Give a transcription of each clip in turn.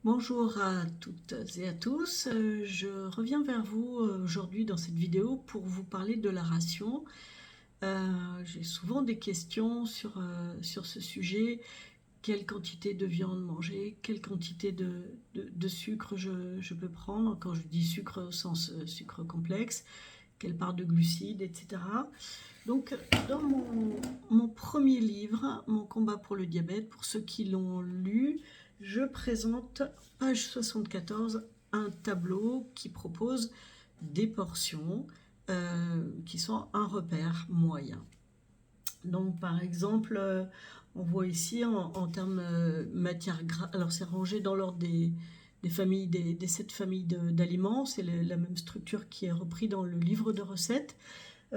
Bonjour à toutes et à tous, je reviens vers vous aujourd'hui dans cette vidéo pour vous parler de la ration. J'ai souvent des questions sur ce sujet. Quelle quantité de viande manger? Quelle quantité de sucre je peux prendre? Quand je dis sucre au sens sucre complexe, quelle part de glucides, etc. Donc dans mon premier livre, Mon combat pour le diabète, pour ceux qui l'ont lu, je présente, page 74, un tableau qui propose des portions qui sont un repère moyen. Donc par exemple, on voit ici en termes matière grasse, alors c'est rangé dans l'ordre des familles, des 7 familles d'aliments, c'est la même structure qui est reprise dans le livre de recettes.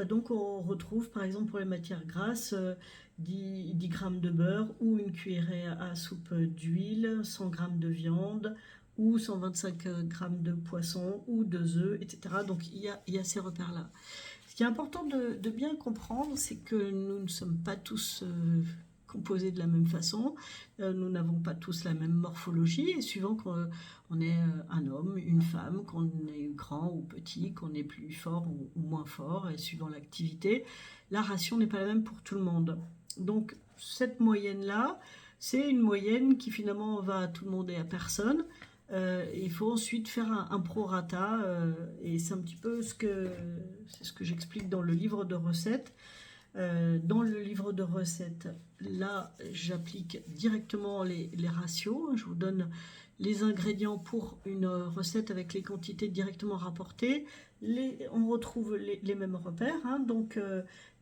Donc on retrouve par exemple pour les matières grasses 10 grammes de beurre ou une cuillerée à soupe d'huile, 100 grammes de viande ou 125 grammes de poisson ou 2 œufs, etc. Donc il y a ces repères-là. Ce qui est important de bien comprendre, c'est que nous ne sommes pas tous composés de la même façon, nous n'avons pas tous la même morphologie, et suivant qu'on est un homme, une femme, qu'on est grand ou petit, qu'on est plus fort ou moins fort, et suivant l'activité, la ration n'est pas la même pour tout le monde. Donc cette moyenne-là, c'est une moyenne qui finalement va à tout le monde et à personne. Il faut ensuite faire un prorata, et c'est un petit peu c'est ce que j'explique dans le livre de recettes. Dans le livre de recettes, là, j'applique directement les ratios. Je vous donne les ingrédients pour une recette avec les quantités directement rapportées. On retrouve les mêmes repères, hein, donc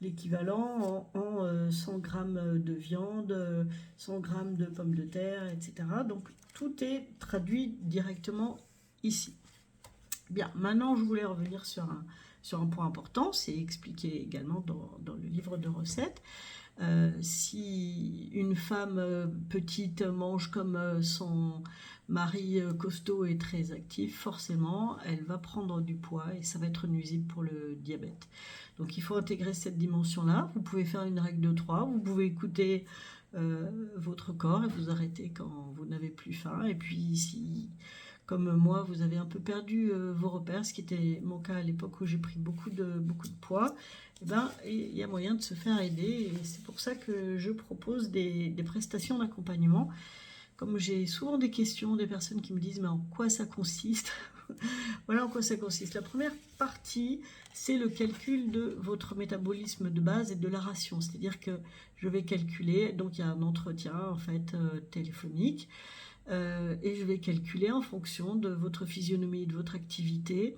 l'équivalent en 100 grammes de viande, 100 grammes de pommes de terre, etc. Donc tout est traduit directement ici. Bien, maintenant je voulais revenir sur un point important, c'est expliqué également dans le livre de recettes. Si une femme petite mange comme son mari costaud et très actif, forcément, elle va prendre du poids et ça va être nuisible pour le diabète. Donc il faut intégrer cette dimension-là. Vous pouvez faire une règle de 3, vous pouvez écouter votre corps et vous arrêter quand vous n'avez plus faim. Et puis si, comme moi, vous avez un peu perdu vos repères, ce qui était mon cas à l'époque où j'ai pris beaucoup de poids, eh ben, il y a moyen de se faire aider. Et c'est pour ça que je propose des prestations d'accompagnement. Comme j'ai souvent des questions, des personnes qui me disent mais en quoi ça consiste? Voilà en quoi ça consiste. La première partie, c'est le calcul de votre métabolisme de base et de la ration. C'est-à-dire que je vais calculer, donc il y a un entretien en fait téléphonique, et je vais calculer en fonction de votre physionomie et de votre activité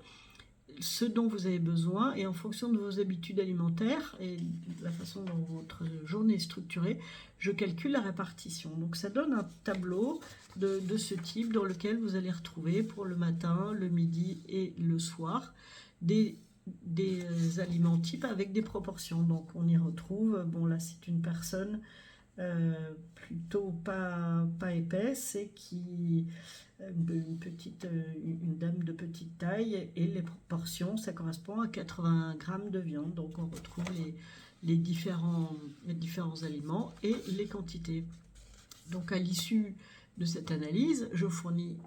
ce dont vous avez besoin, et en fonction de vos habitudes alimentaires et de la façon dont votre journée est structurée, je calcule la répartition. Donc ça donne un tableau de ce type dans lequel vous allez retrouver pour le matin, le midi et le soir des aliments types avec des proportions. Donc on y retrouve, bon là c'est une personne plutôt pas épaisse et qui une dame de petite taille, et les proportions ça correspond à 80 grammes de viande. Donc on retrouve les différents aliments et les quantités. Donc à l'issue de cette analyse, je fournis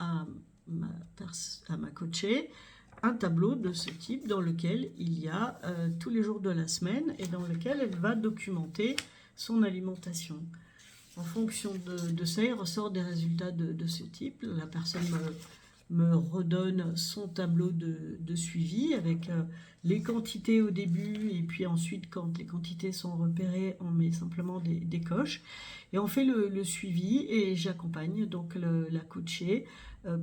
à ma coachée un tableau de ce type dans lequel il y a tous les jours de la semaine et dans lequel elle va documenter son alimentation. En fonction de ça, il ressort des résultats de ce type. La personne me redonne son tableau de suivi avec les quantités au début, et puis ensuite quand les quantités sont repérées, on met simplement des coches et on fait le suivi, et j'accompagne donc la coachée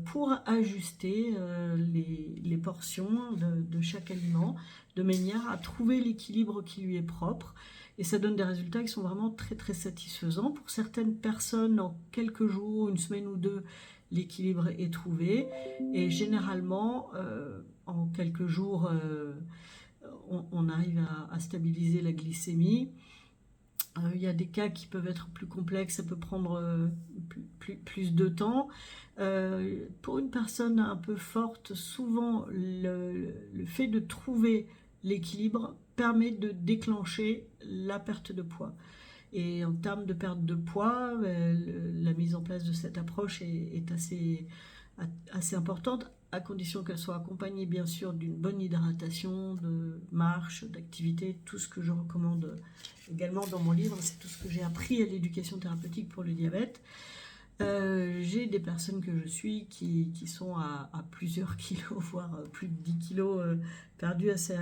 pour ajuster les portions de chaque aliment de manière à trouver l'équilibre qui lui est propre. Et ça donne des résultats qui sont vraiment très très satisfaisants. Pour certaines personnes, en quelques jours, une semaine ou deux, l'équilibre est trouvé. Et généralement, en quelques jours, on arrive à stabiliser la glycémie. Il y a des cas qui peuvent être plus complexes, ça peut prendre plus de temps. Pour une personne un peu forte, souvent le fait de trouver l'équilibre permet de déclencher la perte de poids. Et en termes de perte de poids, la mise en place de cette approche est assez importante, à condition qu'elle soit accompagnée bien sûr d'une bonne hydratation, de marche, d'activité, tout ce que je recommande également dans mon livre, c'est tout ce que j'ai appris à l'éducation thérapeutique pour le diabète. J'ai des personnes que je suis qui sont à plusieurs kilos, voire plus de 10 kilos perdus assez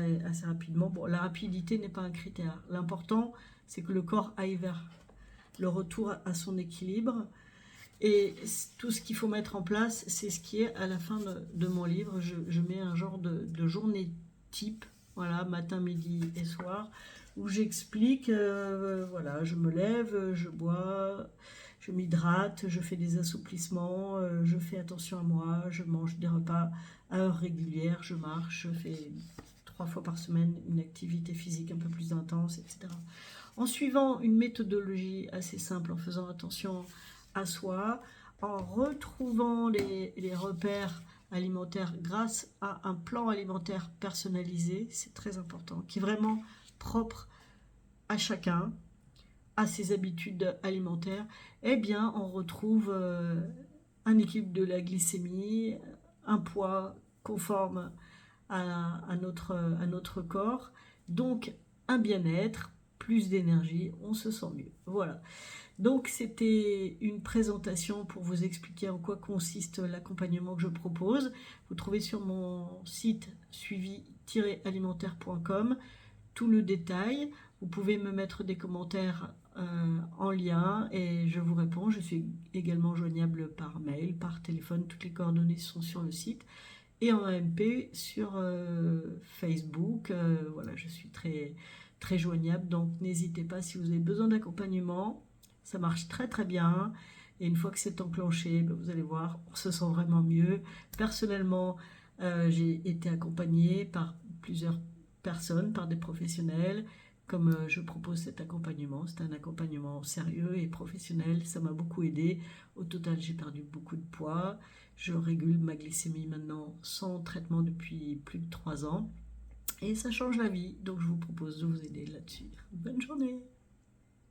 rapidement. Bon, la rapidité n'est pas un critère. L'important, c'est que le corps aille vers le retour à son équilibre. Et tout ce qu'il faut mettre en place, c'est ce qui est à la fin de mon livre. Je mets un genre de journée type, voilà, matin, midi et soir, où j'explique, voilà, je me lève, je bois, je m'hydrate, je fais des assouplissements, je fais attention à moi, je mange des repas à heure régulière, je marche, je fais 3 fois par semaine une activité physique un peu plus intense, etc. En suivant une méthodologie assez simple, en faisant attention à soi, en retrouvant les repères alimentaires grâce à un plan alimentaire personnalisé, c'est très important, qui est vraiment propre à chacun, à ses habitudes alimentaires, eh bien on retrouve un équilibre de la glycémie, un poids conforme à notre corps, donc un bien-être, plus d'énergie, on se sent mieux. Voilà. Donc c'était une présentation pour vous expliquer en quoi consiste l'accompagnement que je propose. Vous trouvez sur mon site suivi-alimentaire.com tout le détail. Vous pouvez me mettre des commentaires en lien et je vous réponds. Je suis également joignable par mail, par téléphone. Toutes les coordonnées sont sur le site. Et en AMP sur Facebook. Voilà, je suis très, très joignable. Donc n'hésitez pas si vous avez besoin d'accompagnement. Ça marche très très bien. Et une fois que c'est enclenché, ben, vous allez voir, on se sent vraiment mieux. Personnellement, j'ai été accompagnée par plusieurs personnes, par des professionnels. Comme je propose cet accompagnement, c'est un accompagnement sérieux et professionnel, ça m'a beaucoup aidé. Au total, j'ai perdu beaucoup de poids. Je régule ma glycémie maintenant sans traitement depuis plus de 3 ans. Et ça change la vie, donc je vous propose de vous aider là-dessus. Bonne journée!